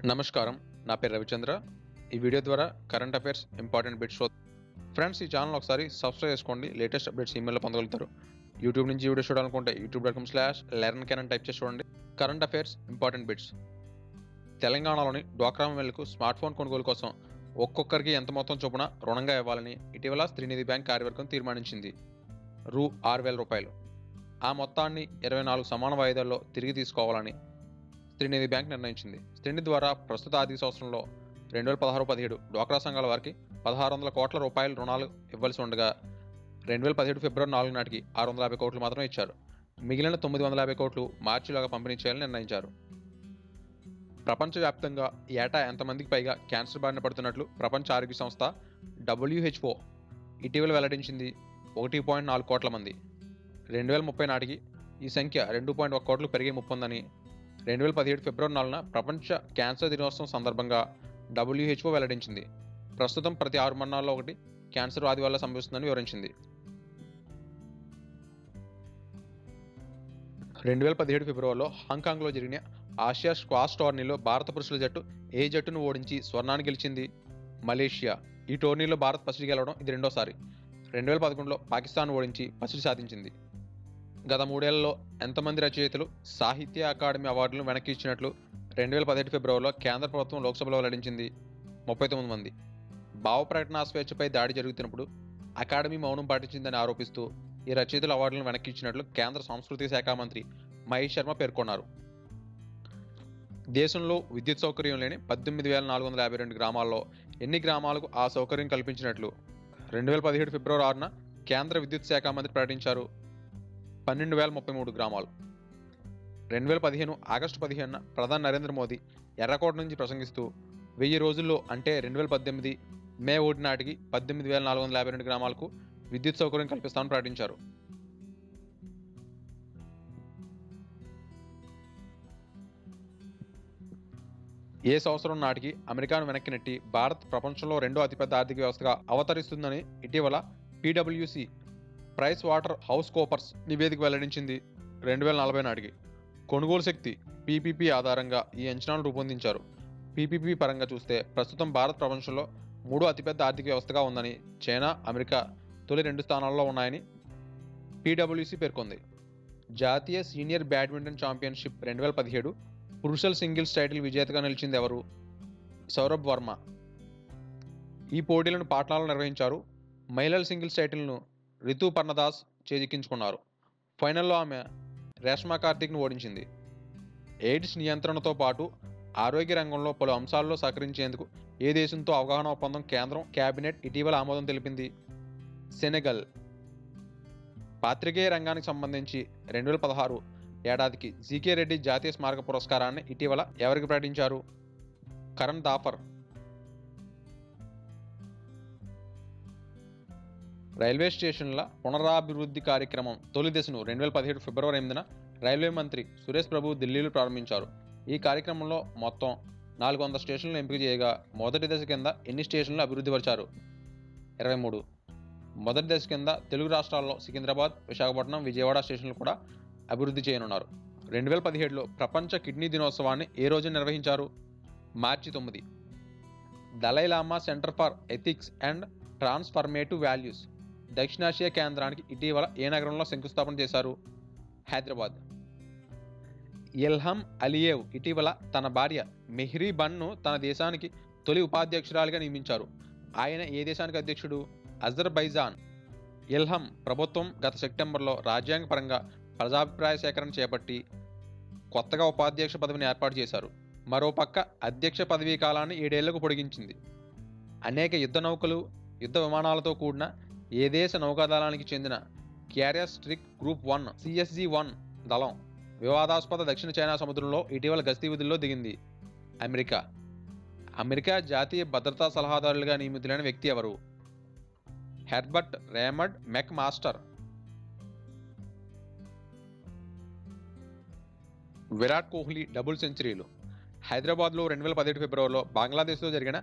నమస్కారం. నా పేరు రవిచంద్ర. ఈ వీడియో ద్వారా current affairs important bits friends, ఈ ఛానల్ ఒకసారి సబ్స్క్రైబ్ చేసుకోండి. లేటెస్ట్ అప్డేట్స్ ఈమెయిల్లో పొందగలుగుతారు. యూట్యూబ్ నుంచి వీడియో చూడాలనుకుంటే youtube.com/learncanon టైప్ చేసి చూడండి. Current affairs important bits. తెలంగాణలోని డ్వాక్రా మహిళలకు స్మార్ట్ ఫోన్ కొనుగోలు కోసం ఒక్కొక్కరికి ఎంత మొత్తం చొప్పున రుణంగా ఇవ్వాలని ఇటీవల శ్రీనిధి బ్యాంక్ కార్యవర్గం తీర్మానించింది. రూ. 6,000. ఆ మొత్తాన్ని 24 సమాన వాయిదాల్లో తిరిగి తీసుకోవాలని శ్రీనిధి బ్యాంక్ నిర్ణయించింది. శ్రీనిధి ద్వారా ప్రస్తుత ఆర్థిక సంవత్సరంలో 2016-17 డ్వాక్రా సంఘాల వారికి 1,600 కోట్ల రూపాయల రుణాలు ఇవ్వాల్సి ఉండగా 2017 ఫిబ్రవరి 4 నాటికి 650 కోట్లు మాత్రమే ఇచ్చారు. మిగిలిన 950 కోట్లు మార్చిలోగా పంపిణీ చేయాలని నిర్ణయించారు. ప్రపంచవ్యాప్తంగా ఏటా ఎంతమందికి పైగా క్యాన్సర్ బారిన పడుతున్నట్లు ప్రపంచ ఆరోగ్య సంస్థ WHO ఇటీవల వెల్లడించింది. 1.4 కోట్ల మంది. 2030 నాటికి ఈ సంఖ్య 2.1 కోట్లు పెరిగే ముప్పుందని 2017 ఫిబ్రవరి 4న ప్రపంచ క్యాన్సర్ దినోత్సవం సందర్భంగా WHO వెల్లడించింది. ప్రస్తుతం ప్రతి 6 మరణాల్లో ఒకటి క్యాన్సర్ వ్యాధి వల్ల సంభవిస్తుందని వివరించింది. 2017 ఫిబ్రవరిలో హాంకాంగ్లో జరిగిన ఆసియా స్క్వాష్ టోర్నీలో భారత పురుషుల జట్టు ఏ జట్టును ఓడించి స్వర్ణాన్ని గెలిచింది? మలేషియా. ఈ టోర్నీలో భారత్ పసిడి గెలవడం ఇది రెండోసారి. 2011లో పాకిస్తాన్ ఓడించి పసిడి సాధించింది. గత 3 ఏళ్లలో ఎంతమంది రచయితలు సాహిత్య అకాడమీ అవార్డులను వెనక్కి ఇచ్చినట్లు 2017 ఫిబ్రవరిలో కేంద్ర ప్రభుత్వం లోక్సభలో వెల్లడించింది. 39 మంది. భావ ప్రకటన స్వేచ్ఛపై దాడి జరుగుతున్నప్పుడు అకాడమీ మౌనం పాటించిందని ఆరోపిస్తూ ఈ రచయితల అవార్డులను వెనక్కి ఇచ్చినట్లు కేంద్ర సాంస్కృతిక శాఖ మంత్రి మహేష్ శర్మ పేర్కొన్నారు. దేశంలో విద్యుత్ సౌకర్యం లేని 18,452 గ్రామాల్లో ఎన్ని గ్రామాలకు ఆ సౌకర్యం కల్పించినట్లు 2017 ఫిబ్రవరి 6న కేంద్ర విద్యుత్ శాఖ మంత్రి ప్రకటించారు. 12,033 గ్రామాలు. 2015 ఆగస్టు 15న ప్రధాని నరేంద్ర మోదీ ఎర్రకోట నుంచి ప్రసంగిస్తూ 1000 రోజుల్లో అంటే 2018 మే 1 నాటికి 18,452 గ్రామాలకు విద్యుత్ సౌకర్యం కల్పిస్తామని ప్రకటించారు. ఏ సంవత్సరం నాటికి అమెరికాను వెనక్కి నెట్టి భారత్ ప్రపంచంలో రెండో అతిపెద్ద ఆర్థిక వ్యవస్థగా అవతరిస్తుందని ఇటీవల PwC ప్రైస్ వాటర్ హౌస్ కోపర్స్ నివేదిక వెల్లడించింది. 2040 నాటికి కొనుగోలు శక్తి PPP ఆధారంగా ఈ అంచనాలు రూపొందించారు. PPP పరంగా చూస్తే ప్రస్తుతం భారత్ ప్రపంచంలో మూడో అతిపెద్ద ఆర్థిక వ్యవస్థగా ఉందని, చైనా, అమెరికా తొలి 2 స్థానాల్లో ఉన్నాయని PwC పేర్కొంది. జాతీయ సీనియర్ బ్యాడ్మింటన్ ఛాంపియన్షిప్ 2017 పురుషుల సింగిల్స్ టైటిల్ విజేతగా నిలిచింది ఎవరు? సౌరభ్ వర్మ. ఈ పోటీలను పాట్నాలో నిర్వహించారు. మహిళల సింగిల్స్ టైటిల్ను రితు పర్ణదాస్ చేజిక్కించుకున్నారు. ఫైనల్లో ఆమె రేష్మా కార్తిక్ను ఓడించింది. ఎయిడ్స్ నియంత్రణతో పాటు ఆరోగ్య రంగంలో పలు అంశాల్లో సహకరించేందుకు ఏ దేశంతో అవగాహన ఒప్పందం కేంద్రం కేబినెట్ ఇటీవల ఆమోదం తెలిపింది? సెనెగల్. పాత్రికేయ రంగానికి సంబంధించి 2016 ఏడాదికి జీకే రెడ్డి జాతీయ స్మారక పురస్కారాన్ని ఇటీవల ఎవరికి ప్రకటించారు? కరణ్ దాఫర్. రైల్వే స్టేషన్ల పునరాభివృద్ధి కార్యక్రమం తొలి దశను 2017 ఫిబ్రవరి 8న రైల్వే మంత్రి సురేష్ ప్రభు ఢిల్లీలో ప్రారంభించారు. ఈ కార్యక్రమంలో మొత్తం 400 స్టేషన్లు ఎంపిక చేయగా మొదటి దశ కింద ఎన్ని స్టేషన్లు అభివృద్ధి పరిచారు? 23. మొదటి దశ కింద తెలుగు రాష్ట్రాల్లో సికింద్రాబాద్, విశాఖపట్నం, విజయవాడ స్టేషన్లు కూడా అభివృద్ధి చేయనున్నారు. 2017లో ప్రపంచ కిడ్నీ దినోత్సవాన్ని ఏ రోజు నిర్వహించారు? March 9. Dalai Lama centre for ethics and transformative values దక్షిణాసియా కేంద్రానికి ఇటీవల ఏ నగరంలో శంకుస్థాపన చేశారు? హైదరాబాద్. ఇల్హం అలియేవ్ ఇటీవల తన భార్య మెహ్రీ బన్ను తన దేశానికి తొలి ఉపాధ్యక్షురాలిగా నియమించారు. ఆయన ఏ దేశానికి అధ్యక్షుడు? అజర్బైజాన్. ఇల్హం ప్రభుత్వం గత సెప్టెంబర్లో రాజ్యాంగపరంగా ప్రజాభిప్రాయ సేకరణ చేపట్టి కొత్తగా ఉపాధ్యక్ష పదవిని ఏర్పాటు చేశారు. మరోపక్క అధ్యక్ష పదవీ కాలాన్ని 7 ఏళ్లకు పొడిగించింది. అనేక యుద్ధ నౌకలు, యుద్ధ విమానాలతో కూడిన ఏ దేశ నౌకాదళానికి చెందిన క్యారియర్ స్ట్రిక్ గ్రూప్ 1 CSG-1 దళం వివాదాస్పద దక్షిణ చైనా సముద్రంలో ఇటీవల గస్తీ విధుల్లో దిగింది? అమెరికా. అమెరికా జాతీయ భద్రతా సలహాదారులుగా నియమితులైన వ్యక్తి ఎవరు? హెర్బర్ట్ రేమడ్ మెక్ మాస్టర్. విరాట్ కోహ్లీ డబుల్ సెంచరీలు. హైదరాబాద్లో 2017 ఫిబ్రవరిలో బంగ్లాదేశ్లో జరిగిన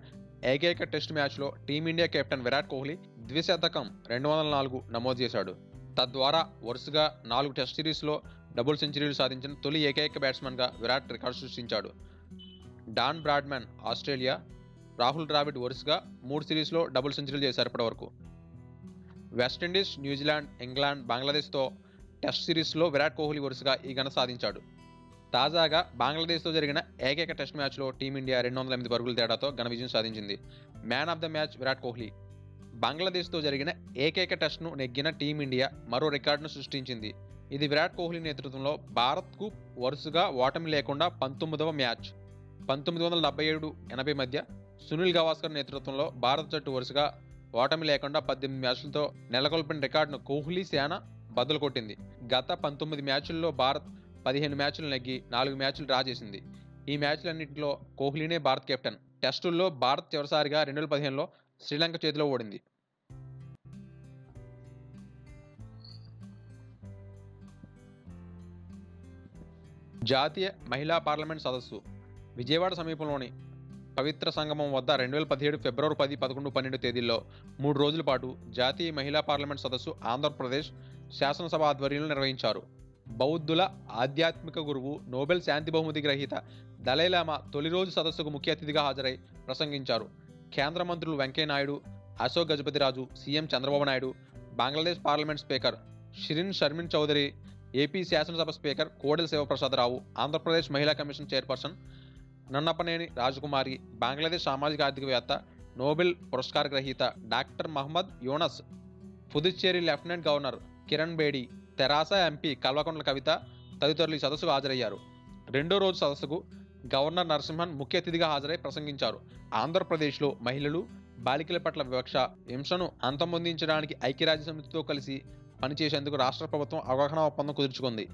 ఏకైక టెస్ట్ మ్యాచ్లో టీమిండియా కెప్టెన్ విరాట్ కోహ్లీ ద్విశతకం 204 నమోదు చేశాడు. తద్వారా వరుసగా 4 టెస్ట్ సిరీస్లో డబుల్ సెంచరీలు సాధించిన తొలి ఏకైక బ్యాట్స్మెన్గా విరాట్ రికార్డు సృష్టించాడు. Don Bradman Australia, Rahul Dravid వరుసగా 3 సిరీస్లో డబుల్ సెంచరీలు చేశారు ఇప్పటివరకు. వెస్టిండీస్, న్యూజిలాండ్, ఇంగ్లాండ్, బంగ్లాదేశ్తో టెస్ట్ సిరీస్లో విరాట్ కోహ్లీ వరుసగా ఈ ఘనత సాధించాడు. తాజాగా బంగ్లాదేశ్తో జరిగిన ఏకైక టెస్ట్ మ్యాచ్లో టీమిండియా 208 పరుగుల తేడాతో ఘన విజయం సాధించింది. Man of the match Virat Kohli. బంగ్లాదేశ్తో జరిగిన ఏకైక టెస్ట్ను నెగ్గిన టీమిండియా మరో రికార్డును సృష్టించింది. ఇది విరాట్ కోహ్లీ నేతృత్వంలో భారత్కు వరుసగా ఓటమి లేకుండా 19వ మ్యాచ్. 1977-80 మధ్య సునీల్ గవాస్కర్ నేతృత్వంలో భారత జట్టు వరుసగా ఓటమి లేకుండా 18 మ్యాచ్లతో నెలకొల్పిన రికార్డును కోహ్లీ సేన బద్దలు కొట్టింది. గత 19 మ్యాచ్ల్లో భారత్ 15 మ్యాచ్లు నెగ్గి 4 మ్యాచ్లు డ్రా చేసింది. ఈ మ్యాచ్లన్నింటిలో కోహ్లీనే భారత్ కెప్టెన్. టెస్టుల్లో భారత్ చివరిసారిగా 2015లో శ్రీలంక చేతిలో ఓడింది. జాతీయ మహిళా పార్లమెంట్ సదస్సు విజయవాడ సమీపంలోని పవిత్ర సంగమం వద్ద 2017 ఫిబ్రవరి 10, 11, 12 తేదీల్లో 3 రోజుల పాటు జాతీయ మహిళా పార్లమెంట్ సదస్సు ఆంధ్రప్రదేశ్ శాసనసభ ఆధ్వర్యంలో నిర్వహించారు. బౌద్ధుల ఆధ్యాత్మిక గురువు, నోబెల్ శాంతి బహుమతి గ్రహీత దలైలామా తొలి రోజు సదస్సుకు ముఖ్య అతిథిగా హాజరై ప్రసంగించారు. కేంద్ర మంత్రులు Venkaiah Naidu, Ashok Gajapathi Raju, CM Chandrababu Naidu, Bangladesh parliament speaker Shirin Sharmin Chaudhury, AP శాసనసభ స్పీకర్ కోడెల శివప్రసాదరావు, ఆంధ్రప్రదేశ్ మహిళా కమిషన్ చైర్పర్సన్ నన్నపనేని రాజకుమారి, బంగ్లాదేశ్ సామాజిక ఆర్థికవేత్త, నోబెల్ పురస్కార గ్రహీత doctor Muhammad Yunus, Puducherry lieutenant governor Kiran Bedi, తెరాస ఎంపీ కల్వకుంట్ల కవిత తదితరులు ఈ సదస్సుకు హాజరయ్యారు. రెండో రోజు సదస్సుకు గవర్నర్ నరసింహన్ ముఖ్య అతిథిగా హాజరై ప్రసంగించారు. ఆంధ్రప్రదేశ్లో మహిళలు, బాలికల పట్ల వివక్ష, హింసను అంతమొందించడానికి ఐక్యరాజ్యసమితితో కలిసి పనిచేసేందుకు రాష్ట్ర ప్రభుత్వం అవగాహన ఒప్పందం కుదుర్చుకుంది.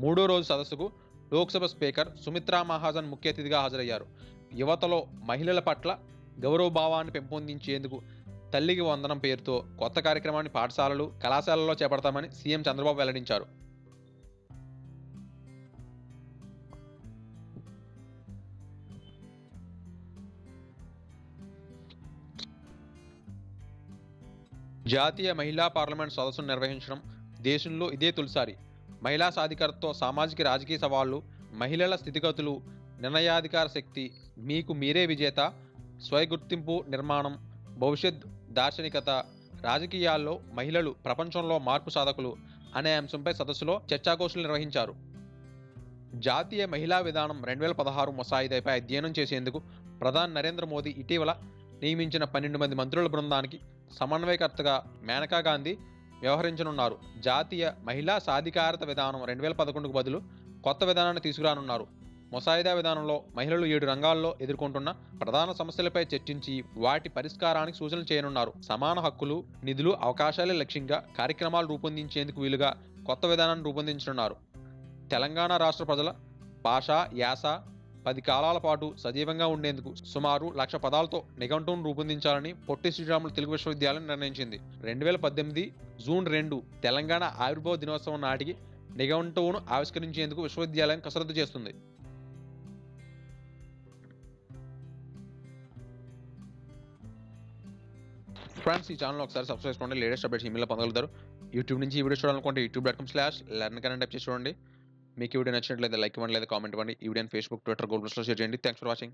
మూడో రోజు సదస్సుకు లోక్సభ స్పీకర్ సుమిత్రా మహాజన్ ముఖ్య అతిథిగా హాజరయ్యారు. యువతలో మహిళల పట్ల గౌరవభావాన్ని పెంపొందించేందుకు తల్లికి వందనం పేరుతో కొత్త కార్యక్రమాన్ని పాఠశాలలు, కళాశాలల్లో చేపడతామని సీఎం చంద్రబాబు వెల్లడించారు. జాతీయ మహిళా పార్లమెంట్ సదస్సును నిర్వహించడం దేశంలో ఇదే తొలిసారి. మహిళా సాధికారతతో సామాజిక రాజకీయ సవాళ్లు, మహిళల స్థితిగతులు, నిర్ణయాధికార శక్తి, మీకు మీరే విజేత, స్వయగుర్తింపు నిర్మాణం, భవిష్యత్ దార్శనికత, రాజకీయాల్లో మహిళలు ప్రపంచంలో మార్పు సాధకులు అనే అంశంపై సదస్సులో చర్చాగోష్ఠులు నిర్వహించారు. జాతీయ మహిళా విధానం 2016 ముసాయిదాపై అధ్యయనం చేసేందుకు ప్రధాని నరేంద్ర మోదీ ఇటీవల నియమించిన 12 మంది మంత్రుల బృందానికి సమన్వయకర్తగా మేనకా గాంధీ వ్యవహరించనున్నారు. జాతీయ మహిళా సాధికారత విధానం 2011కు బదులు కొత్త విధానాన్ని తీసుకురానున్నారు. ముసాయిదా విధానంలో మహిళలు 7 రంగాల్లో ఎదుర్కొంటున్న ప్రధాన సమస్యలపై చర్చించి వాటి పరిష్కారానికి సూచనలు చేయనున్నారు. సమాన హక్కులు, నిధులు, అవకాశాలే లక్ష్యంగా కార్యక్రమాలు రూపొందించేందుకు వీలుగా కొత్త విధానాన్ని రూపొందించనున్నారు. తెలంగాణ రాష్ట్ర ప్రజల భాష, యాస 10 కాలాల పాటు సజీవంగా ఉండేందుకు సుమారు 1,00,000 పదాలతో నిఘంటువును రూపొందించాలని పొట్టి శ్రీరాములు తెలుగు విశ్వవిద్యాలయం నిర్ణయించింది. 2018 జూన్ 2 తెలంగాణ ఆవిర్భావ దినోత్సవం నాటికి నిఘంటువును ఆవిష్కరించేందుకు విశ్వవిద్యాలయం కసరత్తు చేస్తుంది. ఫ్రెండ్స్, ఈ ఛానల్ ఒకసారి సబ్స్క్రైబ్ చేసుకోండి. లేటెస్ట్ అప్డేట్స్ ఈమెయిల్ పొందగలుగుతారు. యూట్యూబ్ నుంచి ఈ వీడియో చూడాలనుకుంటే youtube.com/learn టైప్ చేసి చూడండి. మీకు ఈ వీడియో నచ్చినట్లయితే లైక్ ఇవ్వండి, లేదా కామెంట్ ఇవ్వండి. ఈ వీడియోని ఫేస్బుక్, ట్విట్టర్, గూగుల్ ప్లస్లో షేర్ చేయండి. Thanks for watching.